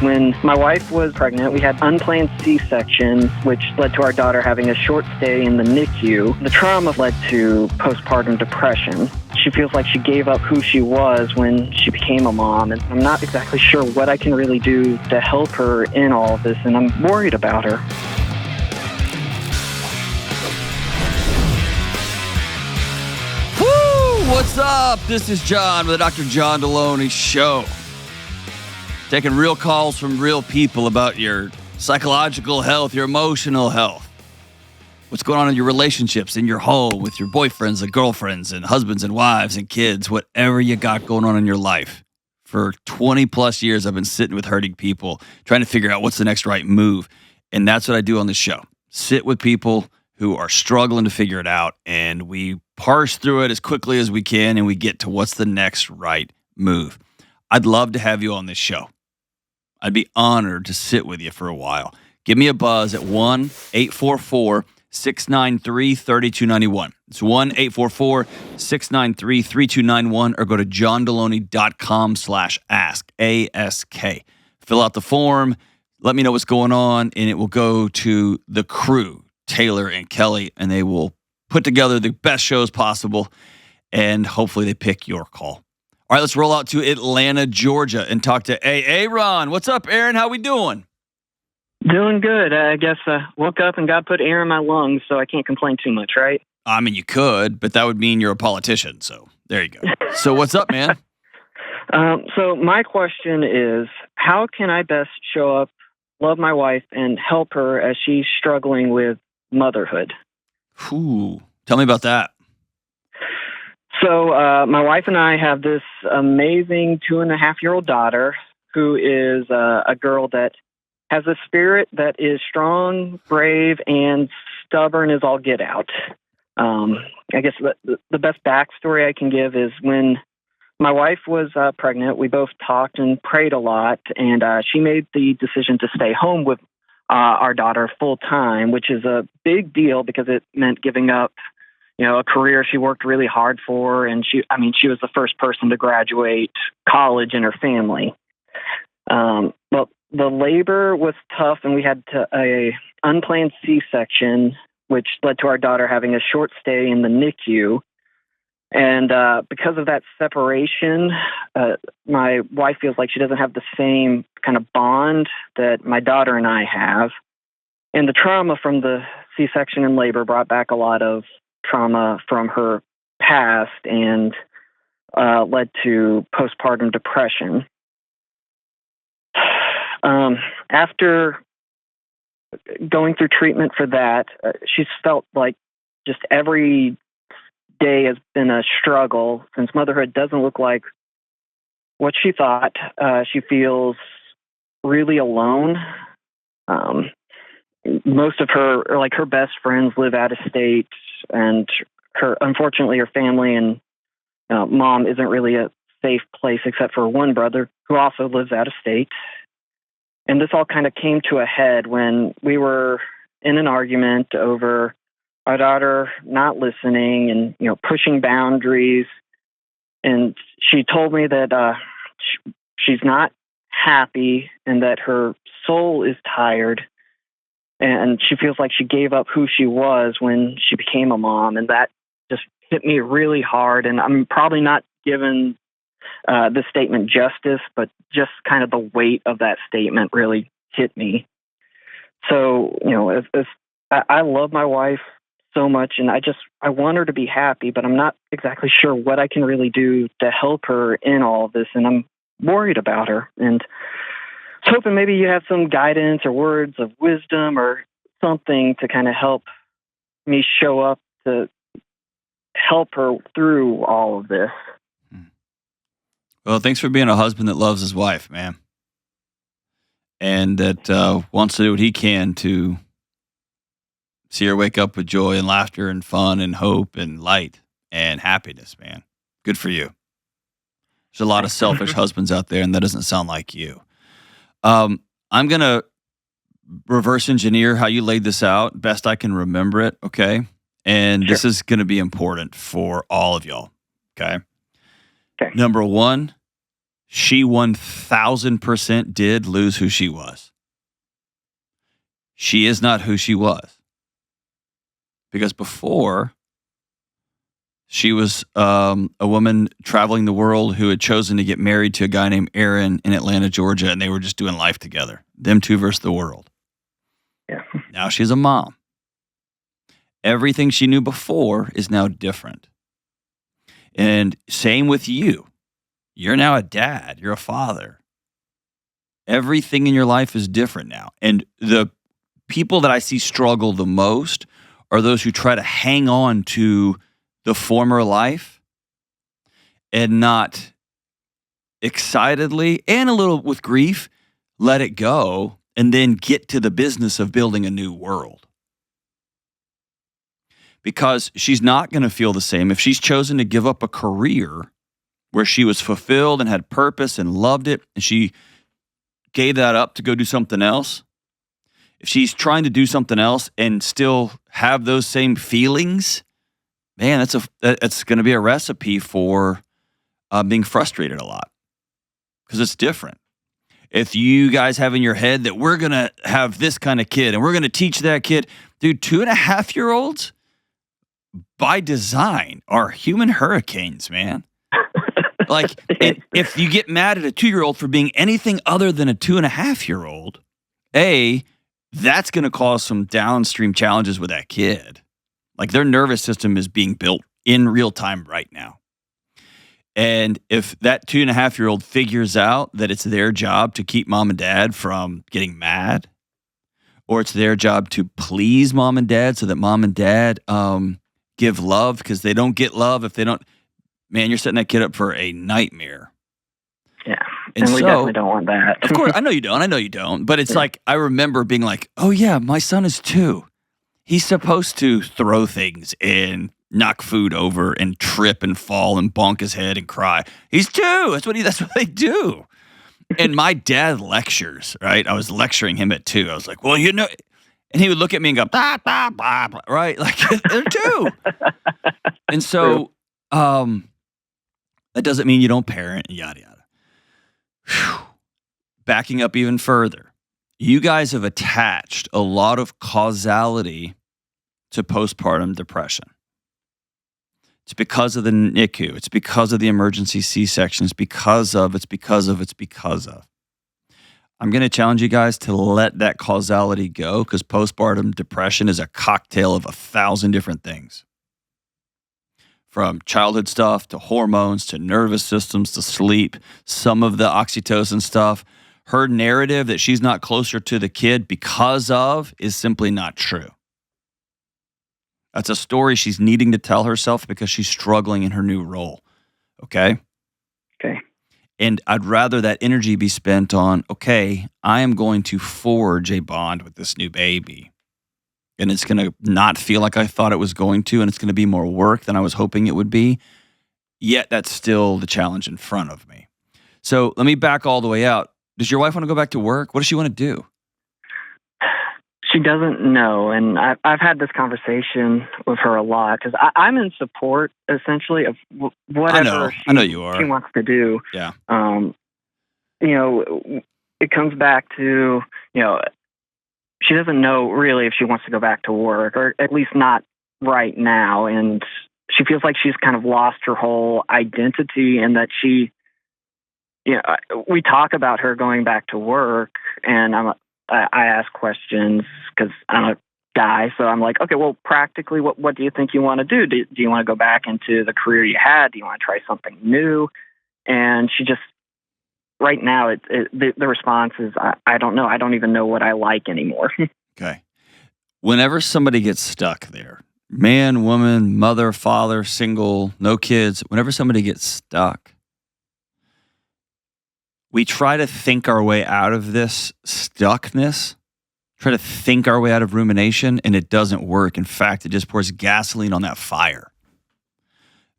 When my wife was pregnant, we had unplanned C-section, which led to our daughter having a short stay in the NICU. The trauma led to postpartum depression. She feels like she gave up who she was when she became a mom, and I'm not exactly sure what I can really do to help her in all of this, and I'm worried about her. Woo! What's up? This is John with the Dr. John Delony Show. Taking real calls from real people about your psychological health, your emotional health. What's going on in your relationships, in your home, with your boyfriends and girlfriends and husbands and wives and kids, whatever you got going on in your life. For 20 plus years, I've been sitting with hurting people, trying to figure out what's the next right move. And that's what I do on this show. Sit with people who are struggling to figure it out, and we parse through it as quickly as we can, and we get to what's the next right move. I'd love to have you on this show. I'd be honored to sit with you for a while. Give me a buzz at 1-844-693-3291. It's 1-844-693-3291, or go to johndelony.com/ask, A-S-K. Fill out the form. Let me know what's going on, and it will go to the crew, Taylor and Kelly, and they will put together the best shows possible, and hopefully they pick your call. All right, let's roll out to Atlanta, Georgia, and talk to Aaron. What's up, Aaron? How we doing? Doing good. I guess woke up and God put air in my lungs, so I can't complain too much, right? I mean, you could, but that would mean you're a politician, so there you go. So what's up, man? So my question is, how can I best show up, love my wife, and help her as she's struggling with motherhood? Ooh, tell me about that. So my wife and I have this amazing 2.5-year-old daughter who is a girl that has a spirit that is strong, brave, and stubborn as all get out. I guess the best backstory I can give is when my wife was pregnant, we both talked and prayed a lot, and she made the decision to stay home with our daughter full time, which is a big deal because it meant giving up a career she worked really hard for, and she was the first person to graduate college in her family. Well, the labor was tough, and we had a unplanned C-section, which led to our daughter having a short stay in the NICU. And because of that separation, my wife feels like she doesn't have the same kind of bond that my daughter and I have. And the trauma from the C-section and labor brought back a lot of trauma from her past and led to postpartum depression. After going through treatment for that, she's felt like just every day has been a struggle since motherhood doesn't look like what she thought. She feels really alone. Most of her best friends live out of state, and unfortunately her family and mom isn't really a safe place except for one brother who also lives out of state. And this all kind of came to a head when we were in an argument over our daughter not listening and pushing boundaries. And she told me that she's not happy and that her soul is tired. And she feels like she gave up who she was when she became a mom. And that just hit me really hard. And I'm probably not giving this statement justice, but just kind of the weight of that statement really hit me. So, I love my wife so much, and I want her to be happy, but I'm not exactly sure what I can really do to help her in all of this. And I'm worried about her. And I was hoping maybe you have some guidance or words of wisdom or something to kind of help me show up to help her through all of this. Well, thanks for being a husband that loves his wife, man. And that wants to do what he can to see her wake up with joy and laughter and fun and hope and light and happiness, man. Good for you. There's a lot of selfish husbands out there, and that doesn't sound like you. I'm going to reverse engineer how you laid this out, best I can remember it, okay? And This is going to be important for all of y'all, okay? Okay. Number one, she 1,000% did lose who she was. She is not who she was. Because before, she was a woman traveling the world who had chosen to get married to a guy named Aaron in Atlanta, Georgia, and they were just doing life together. Them two versus the world. Yeah. Now she's a mom. Everything she knew before is now different. And same with you. You're now a dad. You're a father. Everything in your life is different now. And the people that I see struggle the most are those who try to hang on to the former life and not excitedly and a little with grief let it go and then get to the business of building a new world. Because she's not going to feel the same if she's chosen to give up a career where she was fulfilled and had purpose and loved it, and she gave that up to go do something else. If she's trying to do something else and still have those same feelings, man, that's going to be a recipe for being frustrated a lot because it's different. If you guys have in your head that we're going to have this kind of kid and we're going to teach that kid, dude, 2.5-year-olds by design are human hurricanes, man. Like, if you get mad at a 2-year-old for being anything other than a 2.5-year-old, that's going to cause some downstream challenges with that kid. Like, their nervous system is being built in real time right now. And if that 2.5-year-old figures out that it's their job to keep mom and dad from getting mad, or it's their job to please mom and dad so that mom and dad give love because they don't get love if they don't, man, you're setting that kid up for a nightmare. Yeah. And we definitely don't want that. Of course, I know you don't. But it's like, I remember being like, oh yeah, my son is 2. He's supposed to throw things and knock food over and trip and fall and bonk his head and cry. He's 2. That's what they do. And my dad lectures, right? I was lecturing him at 2. I was like, well, you know, and he would look at me and go, blah, blah, blah, blah, right? Like, they're 2. And so, that doesn't mean you don't parent and yada, yada. Whew. Backing up even further, you guys have attached a lot of causality to postpartum depression. It's because of the NICU. It's because of the emergency C-section. It's because of. I'm going to challenge you guys to let that causality go because postpartum depression is a cocktail of 1,000 different things. From childhood stuff to hormones to nervous systems to sleep, some of the oxytocin stuff. Her narrative that she's not closer to the kid because of is simply not true. That's a story she's needing to tell herself because she's struggling in her new role. Okay? Okay. And I'd rather that energy be spent on, okay, I am going to forge a bond with this new baby. And it's going to not feel like I thought it was going to, and it's going to be more work than I was hoping it would be. Yet that's still the challenge in front of me. So let me back all the way out. Does your wife want to go back to work? What does she want to do? She doesn't know, and I've had this conversation with her a lot because I'm in support essentially of whatever I know you are. She wants to do. Yeah. You know, it comes back to, you know, she doesn't know really if she wants to go back to work, or at least not right now, and she feels like she's kind of lost her whole identity, and that she, you know, we talk about her going back to work, and I ask questions because I'm a guy. So I'm like, okay, well, practically, what do you think you want to do? Do you want to go back into the career you had? Do you want to try something new? And she just, right now, the response is, I don't know. I don't even know what I like anymore. Okay. Whenever somebody gets stuck there, man, woman, mother, father, single, no kids, whenever somebody gets stuck, we try to think our way out of this stuckness, try to think our way out of rumination, and it doesn't work. In fact, it just pours gasoline on that fire.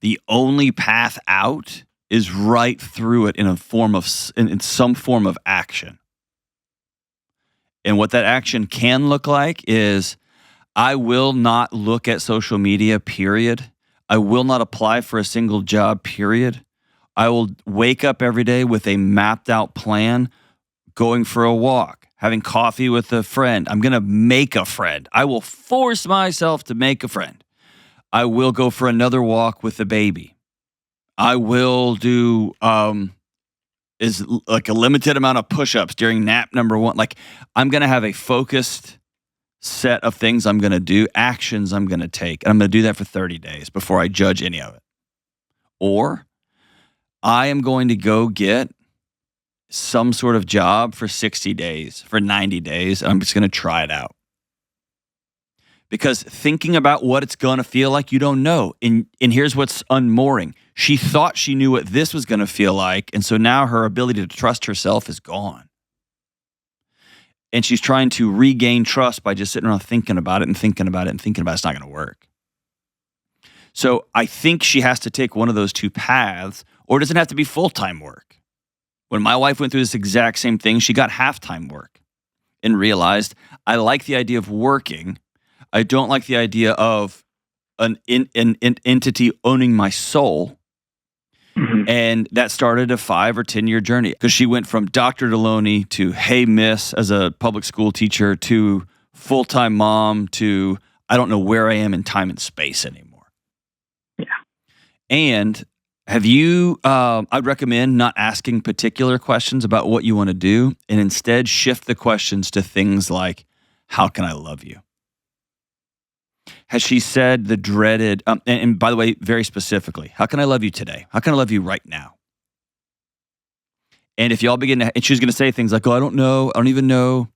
The only path out is right through it in some form of action. And what that action can look like is, I will not look at social media, period. I will not apply for a single job, period. I will wake up every day with a mapped out plan, going for a walk, having coffee with a friend. I'm going to make a friend. I will force myself to make a friend. I will go for another walk with the baby. I will do is like a limited amount of push-ups during nap number 1. Like, I'm going to have a focused set of things I'm going to do, actions I'm going to take. And I'm going to do that for 30 days before I judge any of it. Or I am going to go get some sort of job for 60 days, for 90 days. And I'm just going to try it out. Because thinking about what it's going to feel like, you don't know. And here's what's unmooring. She thought she knew what this was going to feel like. And so now her ability to trust herself is gone. And she's trying to regain trust by just sitting around thinking about it and thinking about it and thinking about it. It's not going to work. So I think she has to take one of those two paths, or it doesn't have to be full-time work. When my wife went through this exact same thing, she got half-time work and realized, I like the idea of working. I don't like the idea of an entity owning my soul. Mm-hmm. And that started a 5 or 10 year journey, because she went from Dr. Delony to hey miss as a public school teacher to full-time mom to I don't know where I am in time and space anymore. Yeah. And have you, I'd recommend not asking particular questions about what you want to do, and instead shift the questions to things like, how can I love you? Has she said the dreaded, and by the way, very specifically, how can I love you today? How can I love you right now? And if y'all begin to, and she's going to say things like, oh, I don't know, I don't even know,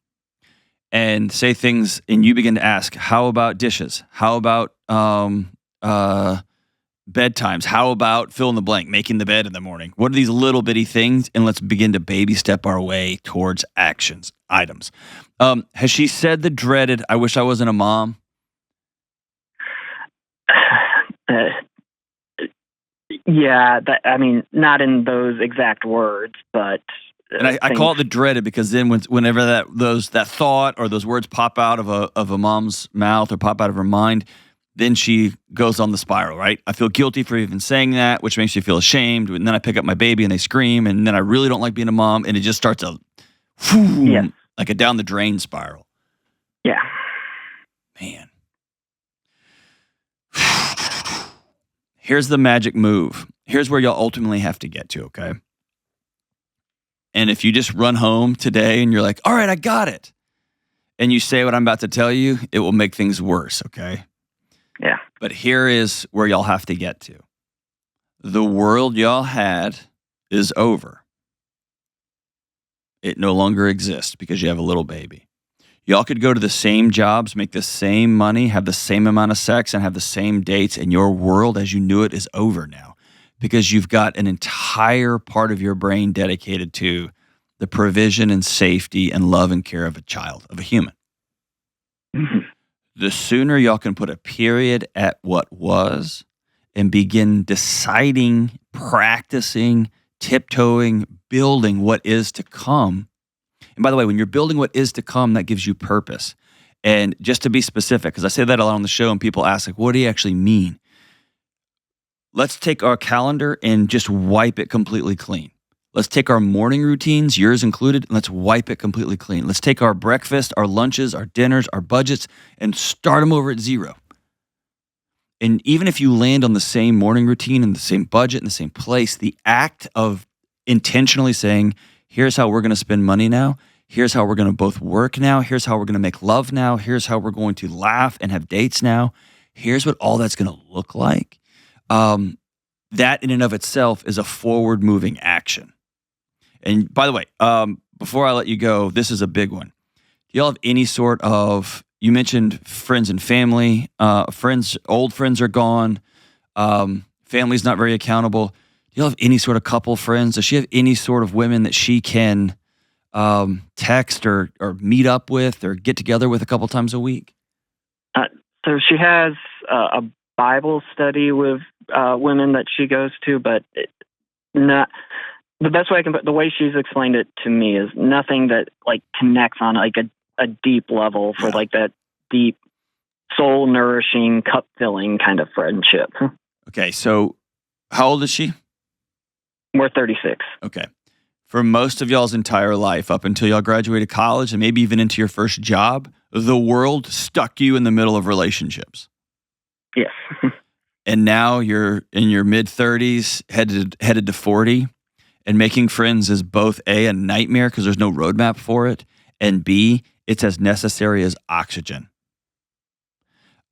and say things, and you begin to ask, how about dishes? How about bedtimes? How about fill in the blank, making the bed in the morning? What are these little bitty things? And let's begin to baby step our way towards actions, items. Has she said the dreaded, I wish I wasn't a mom? Yeah, I mean, not in those exact words, but and I call it the dreaded because then whenever that thought or those words pop out of a mom's mouth or pop out of her mind, then she goes on the spiral, right? I feel guilty for even saying that, which makes me feel ashamed. And then I pick up my baby and they scream, and then I really don't like being a mom, and it just starts like a down the drain spiral. Yeah, man. Here's the magic move. Here's where y'all ultimately have to get to, okay? And if you just run home today and you're like, all right, I got it, and you say what I'm about to tell you, it will make things worse, okay? Yeah. But here is where y'all have to get to. The world y'all had is over. It no longer exists because you have a little baby. Y'all could go to the same jobs, make the same money, have the same amount of sex, and have the same dates, and your world as you knew it is over now because you've got an entire part of your brain dedicated to the provision and safety and love and care of a child, of a human. Mm-hmm. The sooner y'all can put a period at what was and begin deciding, practicing, tiptoeing, building what is to come. And by the way, when you're building what is to come, that gives you purpose. And just to be specific, because I say that a lot on the show and people ask, like, what do you actually mean? Let's take our calendar and just wipe it completely clean. Let's take our morning routines, yours included, and let's wipe it completely clean. Let's take our breakfast, our lunches, our dinners, our budgets, and start them over at zero. And even if you land on the same morning routine and the same budget and the same place, the act of intentionally saying, here's how we're going to spend money now. Here's how we're going to both work now. Here's how we're going to make love now. Here's how we're going to laugh and have dates now. Here's what all that's going to look like. That in and of itself is a forward-moving action. And by the way, before I let you go, this is a big one. Do y'all have any sort of, you mentioned friends and family, old friends are gone, family's not very accountable. Do y'all have any sort of couple friends? Does she have any sort of women that she can text or meet up with or get together with a couple times a week? So she has a Bible study with women that she goes to, but not. The best way I can put the way she's explained it to me is nothing that like connects on like a deep level for like that deep soul nourishing, cup filling kind of friendship. Okay, so how old is she? We're 36. Okay. For most of y'all's entire life, up until y'all graduated college and maybe even into your first job, the world stuck you in the middle of relationships. Yes. And now you're in your mid-30s, headed to 40, and making friends is both A, a nightmare because there's no roadmap for it, and B, it's as necessary as oxygen.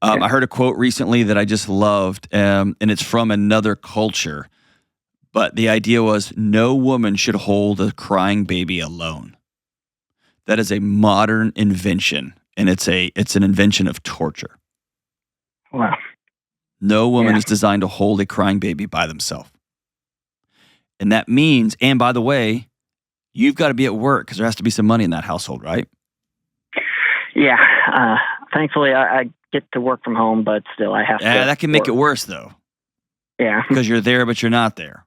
I heard a quote recently that I just loved, and it's from another culture. But the idea was no woman should hold a crying baby alone. That is a modern invention, and it's an invention of torture. Wow. No woman is designed to hold a crying baby by themselves. And that means, and by the way, you've got to be at work because there has to be some money in that household, right? Yeah. Thankfully, I get to work from home, but still I have to. That can make it worse, though. Yeah. Because you're there, but you're not there.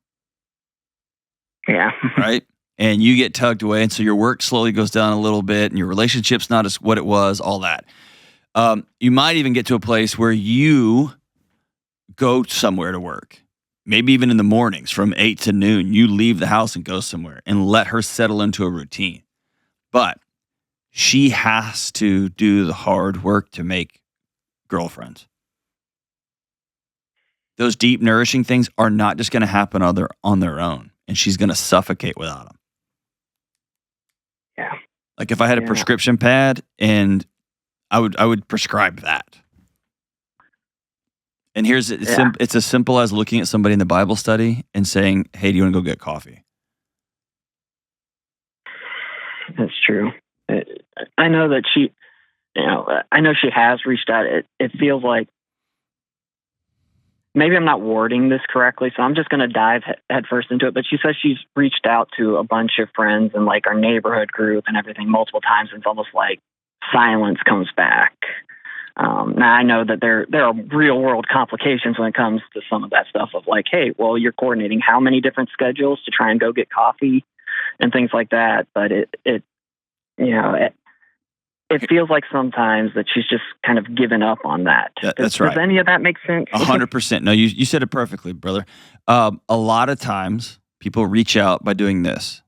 Yeah. Right? And you get tugged away, and so your work slowly goes down a little bit, and your relationship's not as what it was, all that. You might even get to a place where you go somewhere to work. Maybe even in the mornings from 8 to noon, you leave the house and go somewhere and let her settle into a routine. But she has to do the hard work to make girlfriends. Those deep, nourishing things are not just going to happen on their own, and she's going to suffocate without them. Yeah. Like if I had a prescription pad, and I would prescribe that. And it's as simple as looking at somebody in the Bible study and saying, "Hey, do you want to go get coffee?" That's true. I know that she, I know she has reached out. It feels like maybe I'm not wording this correctly, so I'm just going to dive headfirst into it. But she says she's reached out to a bunch of friends and like our neighborhood group and everything multiple times. And it's almost like silence comes back. Now I know that there are real world complications when it comes to some of that stuff of like, hey, well, you're coordinating how many different schedules to try and go get coffee and things like that. But it feels like sometimes that she's just kind of given up on that. That's right. Does any of that make sense? 100%. No, you said it perfectly, brother. A lot of times people reach out by doing this.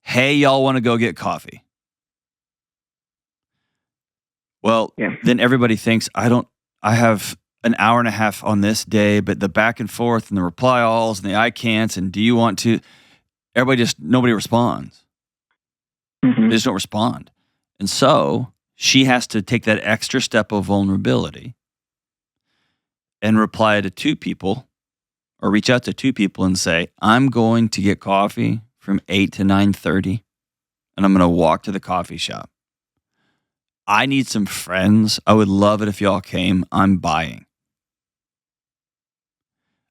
Hey, y'all want to go get coffee? Well, then everybody thinks, I have an hour and a half on this day, but the back and forth and the reply alls and the I can'ts and do you want to, nobody responds. Mm-hmm. They just don't respond. And so she has to take that extra step of vulnerability and reply to two people or reach out to two people and say, I'm going to get coffee from 8 to 9:30 and I'm going to walk to the coffee shop. I need some friends. I would love it if y'all came. I'm buying.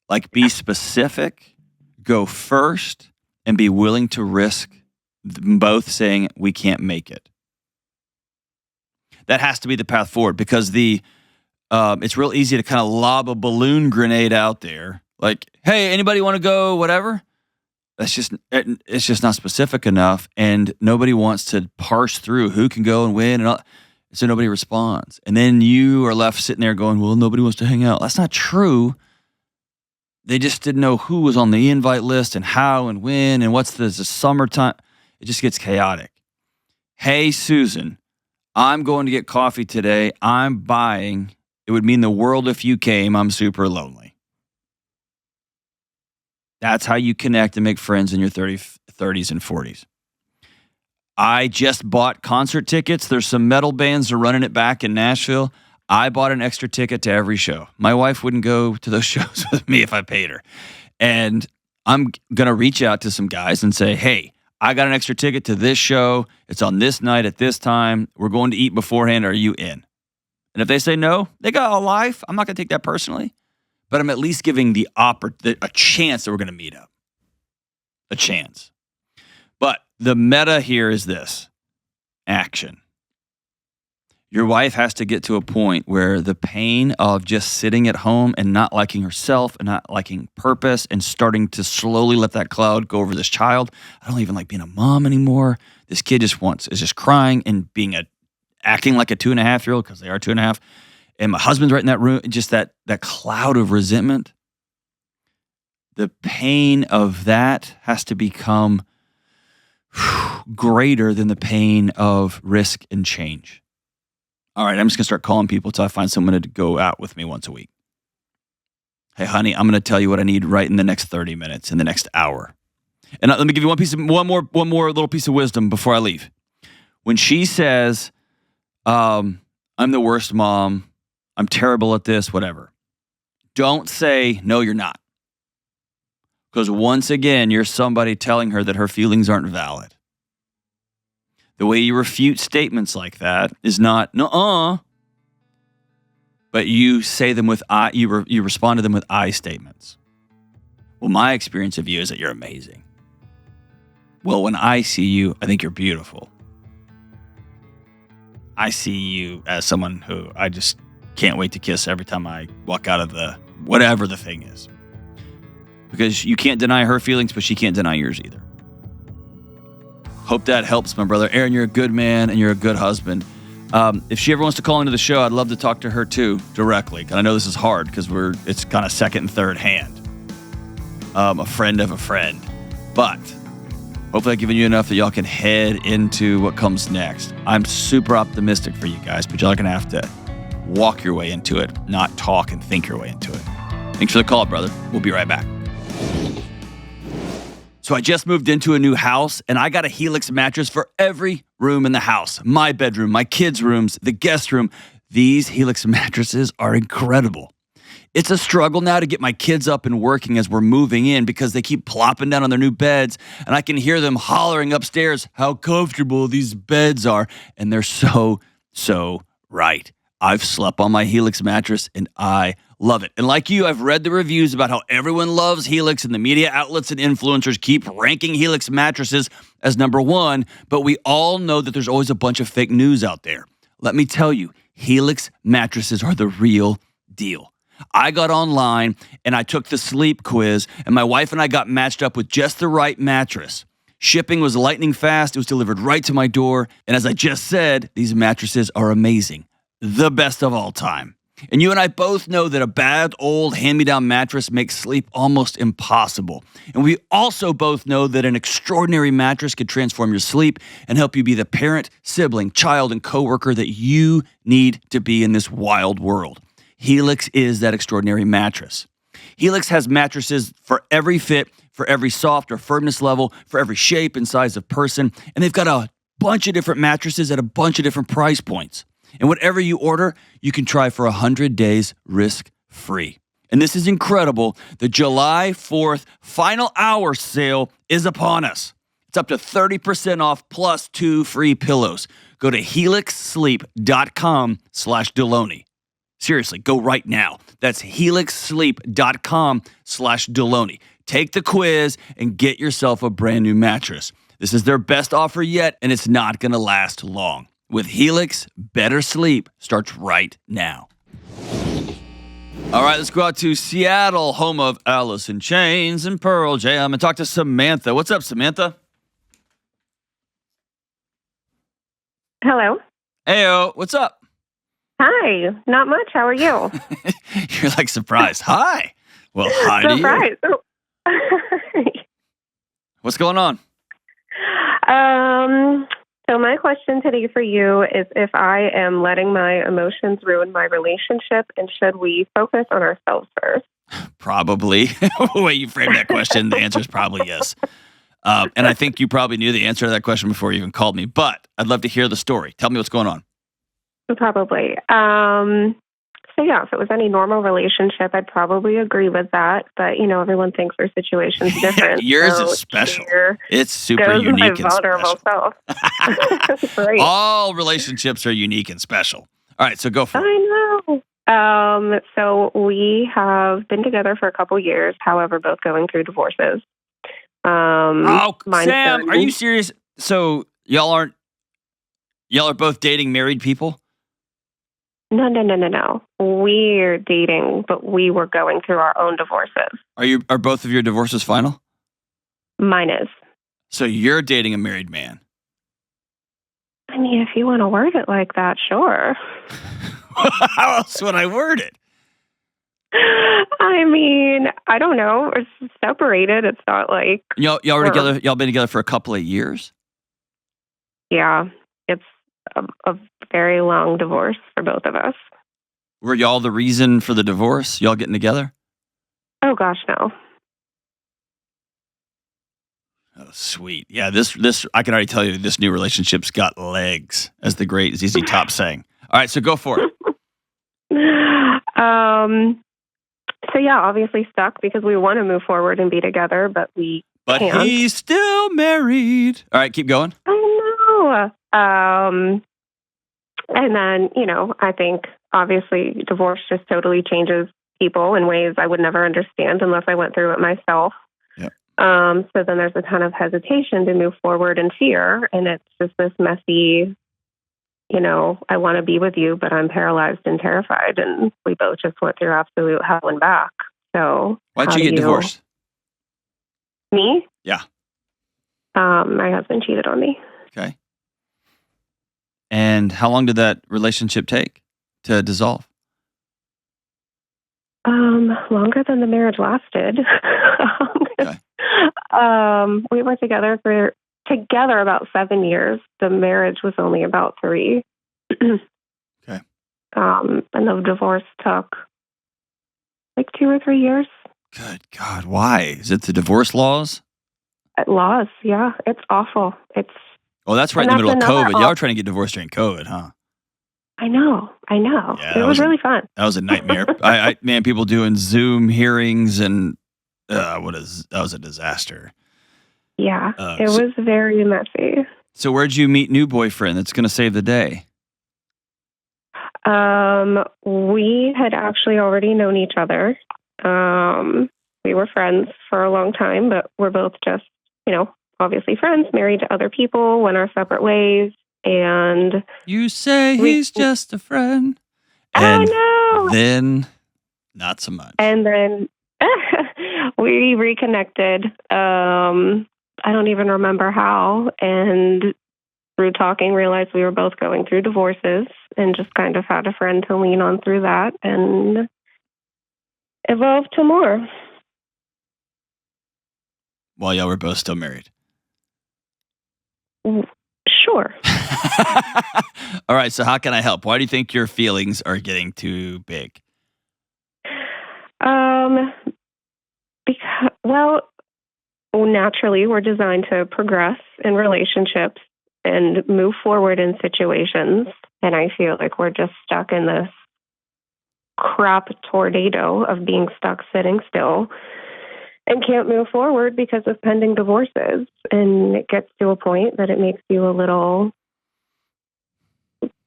Like, be specific, go first, and be willing to risk both saying we can't make it. That has to be the path forward because it's real easy to kind of lob a balloon grenade out there. Like, hey, anybody want to go, whatever? It's just not specific enough, and nobody wants to parse through who can go and when, and all, so nobody responds. And then you are left sitting there going, well, nobody wants to hang out. That's not true. They just didn't know who was on the invite list and how and when and what's the summertime. It just gets chaotic. Hey, Susan, I'm going to get coffee today. I'm buying. It would mean the world if you came. I'm super lonely. That's how you connect and make friends in your 30s and 40s. I just bought concert tickets. There's some metal bands that are running it back in Nashville. I bought an extra ticket to every show. My wife wouldn't go to those shows with me if I paid her. And I'm going to reach out to some guys and say, hey, I got an extra ticket to this show. It's on this night at this time. We're going to eat beforehand. Are you in? And if they say no, they got a life. I'm not going to take that personally. But I'm at least giving a chance that we're going to meet up. A chance. But the meta here is this. Action. Your wife has to get to a point where the pain of just sitting at home and not liking herself and not liking purpose and starting to slowly let that cloud go over this child. I don't even like being a mom anymore. This kid is just crying and acting like a 2.5-year-old because they are 2.5. And my husband's right in that room. Just that cloud of resentment. the pain of that has to become greater than the pain of risk and change. All right, I'm just going to start calling people until I find someone to go out with me once a week. Hey, honey, I'm going to tell you what I need right in the next 30 minutes, in the next hour. And let me give you one more little piece of wisdom before I leave. When she says, I'm the worst mom, I'm terrible at this, whatever, don't say, no, you're not. Because once again, you're somebody telling her that her feelings aren't valid. The way you refute statements like that is not, nuh-uh, but you say them with I. You respond to them with I statements. Well, my experience of you is that you're amazing. Well, when I see you, I think you're beautiful. I see you as someone who I just can't wait to kiss every time I walk out of the whatever the thing is. Because you can't deny her feelings, but she can't deny yours either. Hope that helps, my brother. Aaron, you're a good man and you're a good husband. If she ever wants to call into the show, I'd love to talk to her too, directly. And I know this is hard because it's kind of second and third hand. A friend of a friend. But hopefully I've given you enough that y'all can head into what comes next. I'm super optimistic for you guys, but y'all are going to have to walk your way into it, not talk and think your way into it. Thanks for the call, brother. We'll be right back. So I just moved into a new house, and I got a Helix mattress for every room in the house. My bedroom, my kids' rooms, the guest room. These Helix mattresses are incredible. It's a struggle now to get my kids up and working as we're moving in because they keep plopping down on their new beds, and I can hear them hollering upstairs how comfortable these beds are, and they're so right. I've slept on my Helix mattress, and I love it. And like you, I've read the reviews about how everyone loves Helix, and the media outlets and influencers keep ranking Helix mattresses as number one, but we all know that there's always a bunch of fake news out there. Let me tell you, Helix mattresses are the real deal. I got online and I took the sleep quiz, and my wife and I got matched up with just the right mattress. Shipping was lightning fast. It was delivered right to my door. And as I just said, these mattresses are amazing. The best of all time. And you and I both know that a bad old hand-me-down mattress makes sleep almost impossible. And we also both know that an extraordinary mattress could transform your sleep and help you be the parent, sibling, child, and coworker that you need to be in this wild world. Helix is that extraordinary mattress. Helix has mattresses for every fit, for every soft or firmness level, for every shape and size of person. And they've got a bunch of different mattresses at a bunch of different price points. And whatever you order, you can try for 100 days risk-free. And this is incredible. The July 4th final hour sale is upon us. It's up to 30% off plus 2 free pillows. Go to helixsleep.com/Delony. Seriously, go right now. That's helixsleep.com/Delony. Take the quiz and get yourself a brand new mattress. This is their best offer yet, and it's not going to last long. With Helix, better sleep starts right now. All right, let's go out to Seattle, home of Alice in Chains and Pearl Jam, and talk to Samantha. What's up, Samantha? Hello. Heyo, what's up? Hi. Not much. How are you? You're like surprised. Hi. Well, hi to you. Surprise. What's going on? So my question today for you is if I am letting my emotions ruin my relationship, and should we focus on ourselves first? Probably. The way you framed that question, the answer is probably yes. And I think you probably knew the answer to that question before you even called me, but I'd love to hear the story. Tell me what's going on. Probably. So yeah, if it was any normal relationship, I'd probably agree with that. But, you know, everyone thinks their situation's different. Yours is special. It's super unique and special. Self. Right. All relationships are unique and special. All right, so go for it. I know. So we have been together for a couple years, however, both going through divorces. Sam, are you serious? So y'all are both dating married people? No. We're dating, but we were going through our own divorces. Are both of your divorces final? Mine is. So you're dating a married man? I mean, if you want to word it like that, sure. How else would I word it? I mean, I don't know. We're separated. It's not like Y'all were together. Y'all been together for a couple of years. yeah, it's a very long divorce for both of us. Were y'all the reason for the divorce? Y'all getting together? Oh gosh, no. Oh, sweet. Yeah, this I can already tell you this new relationship's got legs, as the great ZZ Top sang. All right, so go for it. So yeah, obviously stuck because we want to move forward and be together, but we can't. He's still married. All right, keep going. I know. And then, I think obviously divorce just totally changes people in ways I would never understand unless I went through it myself. Yep. So then there's a ton of hesitation to move forward and fear. And it's just this messy, I want to be with you, but I'm paralyzed and terrified. And we both just went through absolute hell and back. So why'd you get divorced? Me? Yeah. My husband cheated on me. Okay. And how long did that relationship take to dissolve? Longer than the marriage lasted. Okay. We were together about 7 years. The marriage was only about 3. Okay. And the divorce took like 2 or 3 years. Good God, why? Is it the divorce laws? Laws, yeah. It's awful. Well, that's right in the middle of COVID. Y'all were trying to get divorced during COVID, huh? I know. Yeah, it was really fun. That was a nightmare. Man, people doing Zoom hearings and that was a disaster. Yeah, it was very messy. So where'd you meet new boyfriend that's going to save the day? We had actually already known each other. We were friends for a long time, but we're both just, obviously friends, married to other people, went our separate ways. And you say he's just a friend. And no. Then not so much. And then we reconnected. I don't even remember how. And through talking, realized we were both going through divorces and just kind of had a friend to lean on through that and evolved to more. While y'all were both still married. Sure. All right. So how can I help? Why do you think your feelings are getting too big? Because, naturally, we're designed to progress in relationships and move forward in situations. And I feel like we're just stuck in this crap tornado of being stuck sitting still and can't move forward because of pending divorces. And it gets to a point that it makes you a little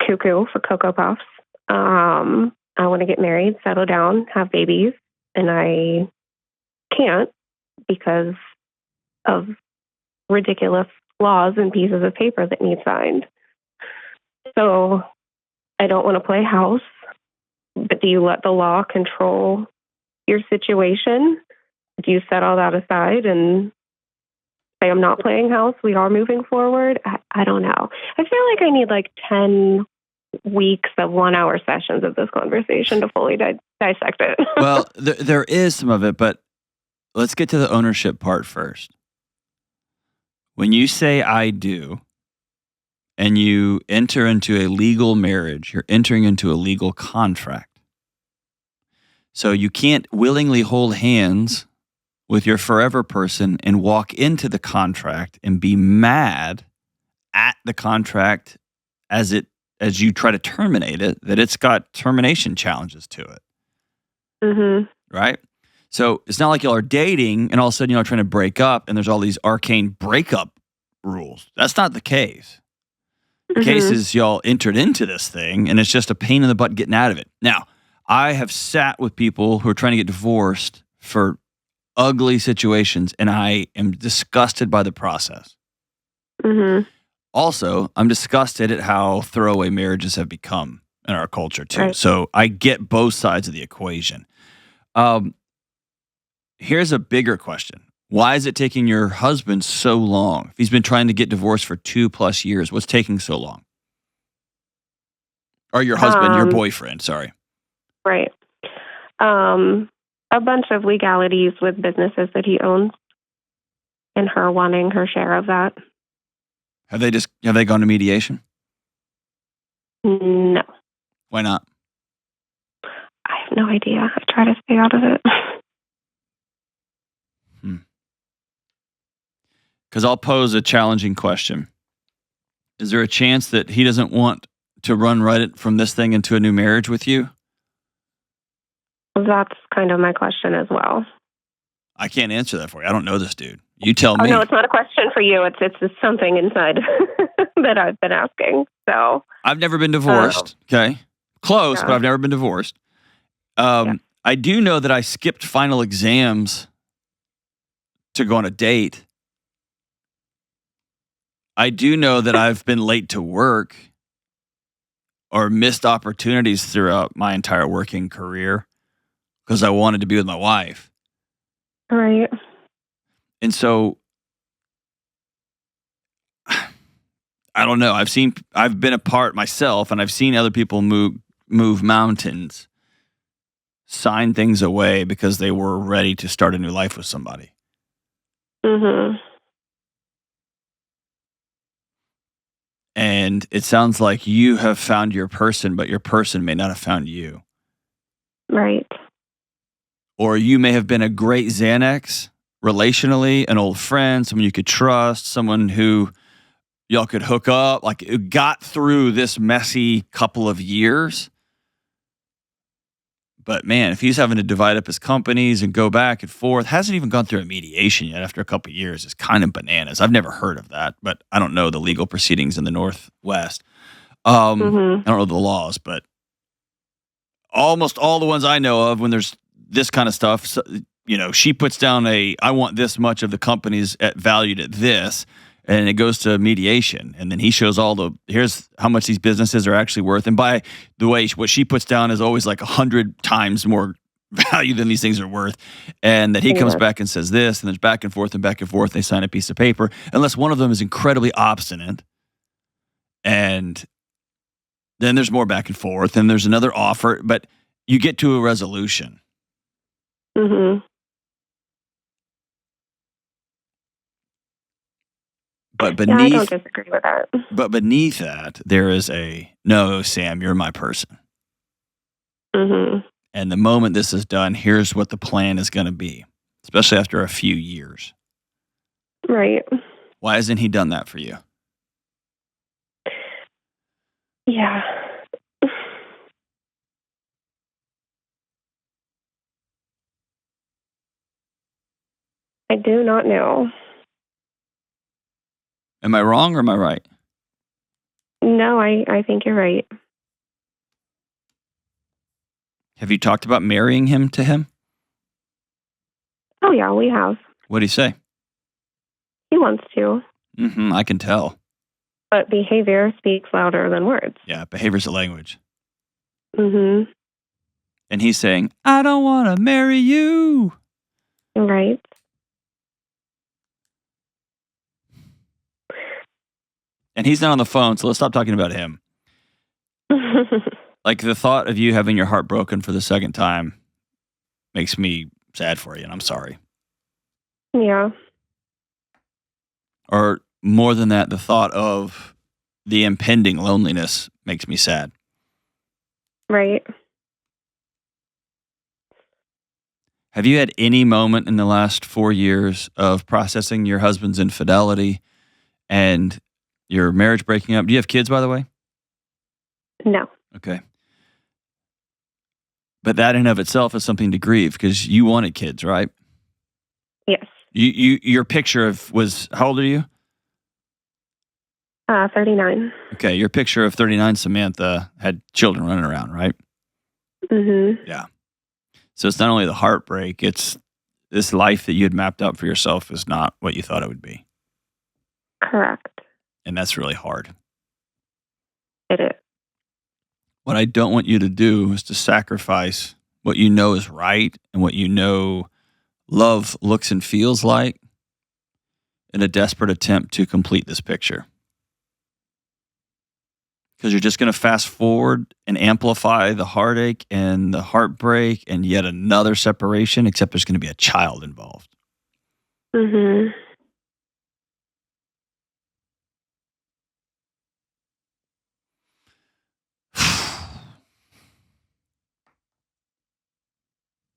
cuckoo for Cocoa Puffs. I want to get married, settle down, have babies, and I can't because of ridiculous laws and pieces of paper that need signed. So I don't want to play house, but do you let the law control your situation? Do you set all that aside and say, I'm not playing house, we are moving forward? I don't know. I feel like I need like 10 weeks of 1-hour sessions of this conversation to fully dissect it. Well, there is some of it, but let's get to the ownership part first. When you say I do, and you enter into a legal marriage, you're entering into a legal contract. So you can't willingly hold hands with your forever person and walk into the contract and be mad at the contract as you try to terminate it, that it's got termination challenges to it. Mm-hmm. Right? So it's not like y'all are dating and all of a sudden y'all are trying to break up and there's all these arcane breakup rules. That's not the case. The case is y'all entered into this thing and it's just a pain in the butt getting out of it. Now, I have sat with people who are trying to get divorced for ugly situations and I am disgusted by the process. Mm-hmm. Also, I'm disgusted at how throwaway marriages have become in our culture too. Right. So I get both sides of the equation. Here's a bigger question. Why is it taking your husband so long? If he's been trying to get divorced for 2+ years, what's taking so long? Or your husband, your boyfriend, sorry. Right. A bunch of legalities with businesses that he owns and her wanting her share of that. Have they gone to mediation? No. Why not? I have no idea. I try to stay out of it. Because I'll pose a challenging question. Is there a chance that he doesn't want to run right from this thing into a new marriage with you? That's kind of my question as well. I can't answer that for you. I don't know this dude. You tell me. No, it's not a question for you. It's something inside that I've been asking. So I've never been divorced. Okay, close, Yeah. but I've never been divorced. I do know that I skipped final exams to go on a date. I do know that I've been late to work or missed opportunities throughout my entire working career because I wanted to be with my wife. Right. And so I don't know. I've been a part myself, and I've seen other people move mountains, sign things away because they were ready to start a new life with somebody. Mm-hmm. And it sounds like you have found your person, but your person may not have found you. Right. Or you may have been a great Xanax relationally, an old friend, someone you could trust, someone who y'all could hook up. Like, it got through this messy couple of years. But man, if he's having to divide up his companies and go back and forth, hasn't even gone through a mediation yet after a couple of years, it's kind of bananas. I've never heard of that, but I don't know the legal proceedings in the Northwest. I don't know the laws, but almost all the ones I know of, when there's this kind of stuff, so, she puts down I want this much of the company's valued at this, and it goes to mediation, and then he shows here's how much these businesses are actually worth. And by the way, what she puts down is always like 100 times more value than these things are worth. And that he comes back and says this, and there's back and forth and back and forth. They sign a piece of paper, unless one of them is incredibly obstinate. And then there's more back and forth, and there's another offer, but you get to a resolution. Mm-hmm. But I don't disagree with that. But beneath that, there is no, Sam, you're my person. Mm-hmm. And the moment this is done, here's what the plan is going to be, especially after a few years. Right. Why hasn't he done that for you? Yeah. I do not know. Am I wrong or am I right? No, I think you're right. Have you talked about marrying him to him? Oh, yeah, we have. What did he say? He wants to. I can tell. But behavior speaks louder than words. Yeah, behavior's a language. Mm-hmm. And he's saying, I don't want to marry you. Right. And he's not on the phone, so let's stop talking about him. Like, the thought of you having your heart broken for the second time makes me sad for you, and I'm sorry. Yeah. Or more than that, the thought of the impending loneliness makes me sad. Right. Have you had any moment in the last 4 years of processing your husband's infidelity and your marriage breaking up? Do you have kids, by the way? No. Okay. But that in and of itself is something to grieve, because you wanted kids, right? Yes. Your picture was, how old are you? 39. Okay, your picture of 39 Samantha had children running around, right? Mm-hmm. Yeah. So it's not only the heartbreak, it's this life that you had mapped out for yourself is not what you thought it would be. Correct. And that's really hard. It is. What I don't want you to do is to sacrifice what you know is right and what you know love looks and feels like in a desperate attempt to complete this picture. Because you're just going to fast forward and amplify the heartache and the heartbreak and yet another separation, except there's going to be a child involved. Mm-hmm.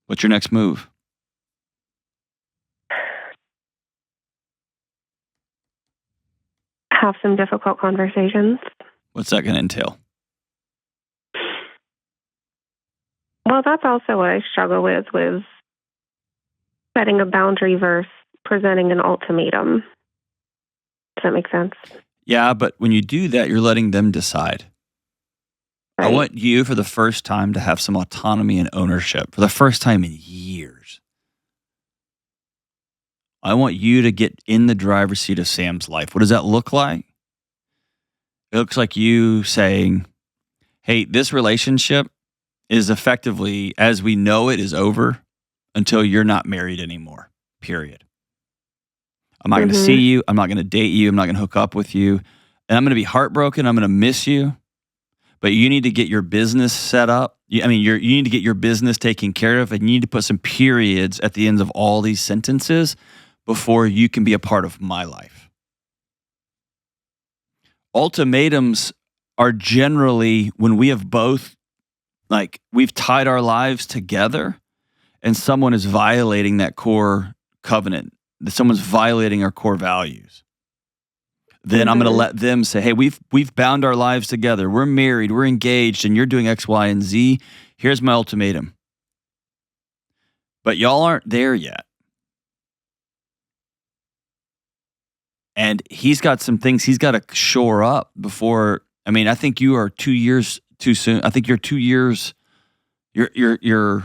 What's your next move? Have some difficult conversations. What's that going to entail? Well, that's also what I struggle with setting a boundary versus presenting an ultimatum. Does that make sense? Yeah, but when you do that, you're letting them decide. Right. I want you for the first time to have some autonomy and ownership for the first time in years. I want you to get in the driver's seat of Sam's life. What does that look like? It looks like you saying, hey, this relationship is effectively, as we know it, is over until you're not married anymore, period. I'm not going to see you. I'm not going to date you. I'm not going to hook up with you. And I'm going to be heartbroken. I'm going to miss you. But you need to get your business set up. You need to get your business taken care of, and you need to put some periods at the ends of all these sentences before you can be a part of my life. Ultimatums are generally when we have both, we've tied our lives together and someone is violating that core covenant, that someone's violating our core values. Then I'm going to let them say, hey, we've bound our lives together. We're married, we're engaged, and you're doing X, Y, and Z. Here's my ultimatum. But y'all aren't there yet. And he's got some things he's got to shore up before. I think you are 2 years too soon. I think you're 2 years. The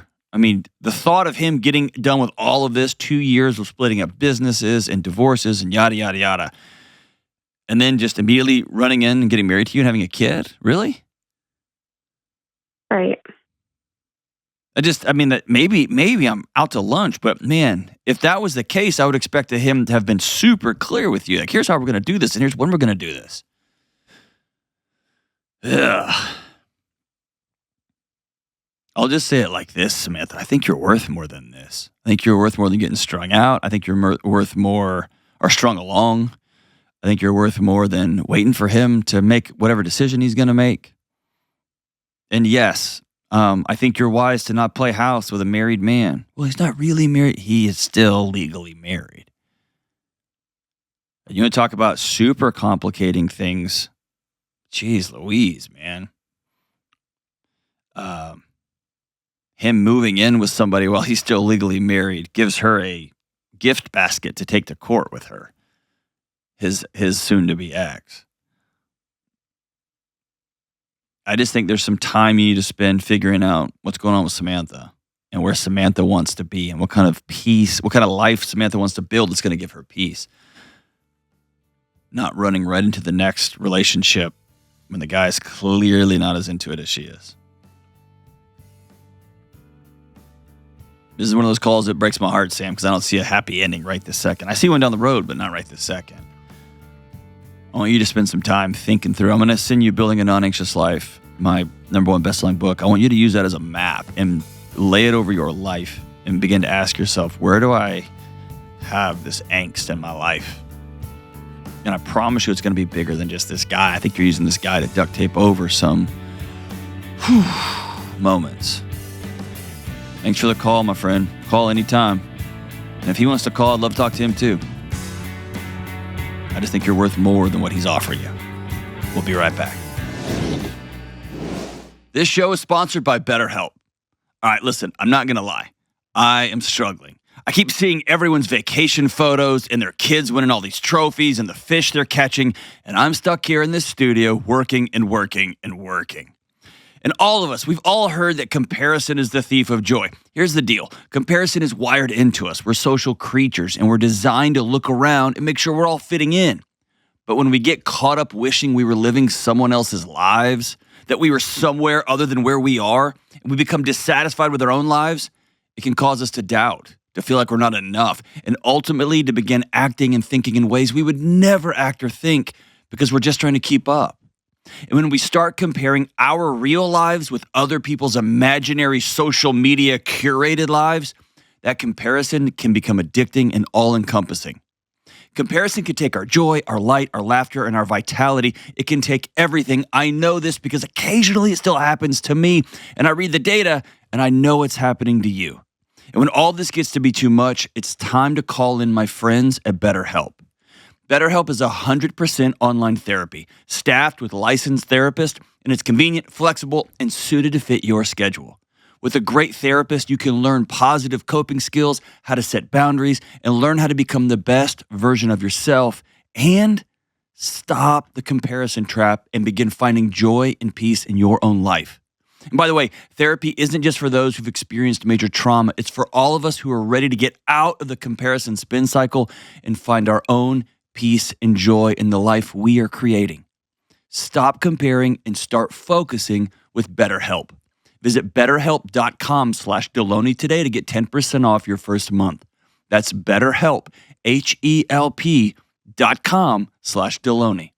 thought of him getting done with all of this, 2 years of splitting up businesses and divorces and yada, yada, yada. And then just immediately running in and getting married to you and having a kid? Really? Right. That maybe I'm out to lunch, but man, if that was the case, I would expect him to have been super clear with you. Like, here's how we're going to do this, and here's when we're going to do this. Ugh. I'll just say it like this, Samantha. I think you're worth more than this. I think you're worth more than getting strung out. I think you're worth more, or strung along. I think you're worth more than waiting for him to make whatever decision he's going to make. And yes, I think you're wise to not play house with a married man. Well, he's not really married. He is still legally married. You want to talk about super complicating things? Jeez Louise, man. Him moving in with somebody while he's still legally married gives her a gift basket to take to court with her. His soon-to-be ex. I just think there's some time you need to spend figuring out what's going on with Samantha and where Samantha wants to be and what kind of peace, what kind of life Samantha wants to build that's going to give her peace. Not running right into the next relationship when the guy's clearly not as into it as she is. This is one of those calls that breaks my heart, Sam, because I don't see a happy ending right this second. I see one down the road, but not right this second. I want you to spend some time thinking through. I'm going to send you Building a Non-Anxious Life, my #1 best-selling book. I want you to use that as a map and lay it over your life and begin to ask yourself, where do I have this angst in my life? And I promise you it's going to be bigger than just this guy. I think you're using this guy to duct tape over some moments. Thanks for the call, my friend. Call anytime. And if he wants to call, I'd love to talk to him too. I just think you're worth more than what he's offering you. We'll be right back. This show is sponsored by BetterHelp. All right, listen, I'm not going to lie. I am struggling. I keep seeing everyone's vacation photos and their kids winning all these trophies and the fish they're catching, and I'm stuck here in this studio working and working and working. And all of us, we've all heard that comparison is the thief of joy. Here's the deal. Comparison is wired into us. We're social creatures, and we're designed to look around and make sure we're all fitting in. But when we get caught up wishing we were living someone else's lives, that we were somewhere other than where we are, and we become dissatisfied with our own lives, it can cause us to doubt, to feel like we're not enough, and ultimately to begin acting and thinking in ways we would never act or think because we're just trying to keep up. And when we start comparing our real lives with other people's imaginary social media curated lives, that comparison can become addicting and all-encompassing. Comparison can take our joy, our light, our laughter, and our vitality. It can take everything. I know this because occasionally it still happens to me, and I read the data, and I know it's happening to you. And when all this gets to be too much, it's time to call in my friends at BetterHelp. BetterHelp is 100% online therapy, staffed with licensed therapists, and it's convenient, flexible, and suited to fit your schedule. With a great therapist, you can learn positive coping skills, how to set boundaries, and learn how to become the best version of yourself, and stop the comparison trap and begin finding joy and peace in your own life. And by the way, therapy isn't just for those who've experienced major trauma. It's for all of us who are ready to get out of the comparison spin cycle and find our own peace and joy in the life we are creating. Stop comparing and start focusing with BetterHelp. Visit BetterHelp.com/Delony today to get 10% off your first month. That's BetterHelp, HELP.com/Delony.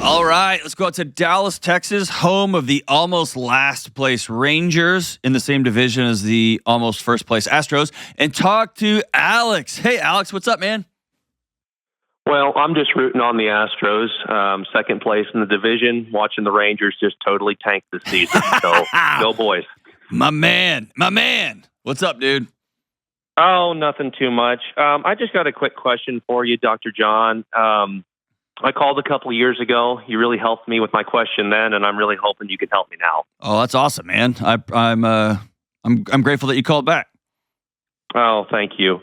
All right, let's go out to Dallas, Texas, home of the almost last place Rangers in the same division as the almost first place Astros, and talk to Alex. Hey, Alex, what's up, man? Well, I'm just rooting on the Astros, second place in the division, watching the Rangers just totally tank this season. So, go boys. My man. What's up, dude? Oh, nothing too much. I just got a quick question for you, Dr. John. I called a couple of years ago. You really helped me with my question then, and I'm really hoping you can help me now. Oh, that's awesome, man. I'm grateful that you called back. Oh, thank you.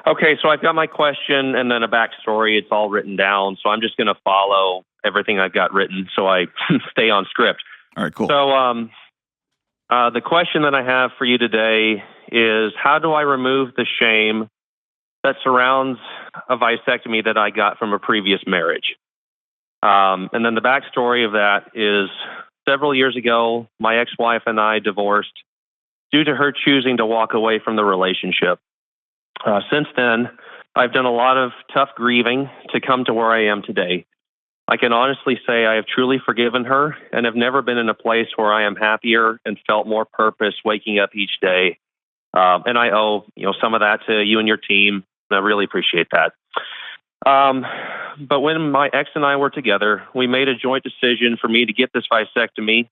Okay, so I've got my question and then a backstory. It's all written down, so I'm just going to follow everything I've got written so I stay on script. All right, cool. So the question that I have for you today is, how do I remove the shame that surrounds a vasectomy that I got from a previous marriage? And then the backstory of that is, several years ago, my ex-wife and I divorced due to her choosing to walk away from the relationship. Since then, I've done a lot of tough grieving to come to where I am today. I can honestly say I have truly forgiven her and have never been in a place where I am happier and felt more purpose waking up each day. And I owe some of that to you and your team. I really appreciate that. But when my ex and I were together, we made a joint decision for me to get this vasectomy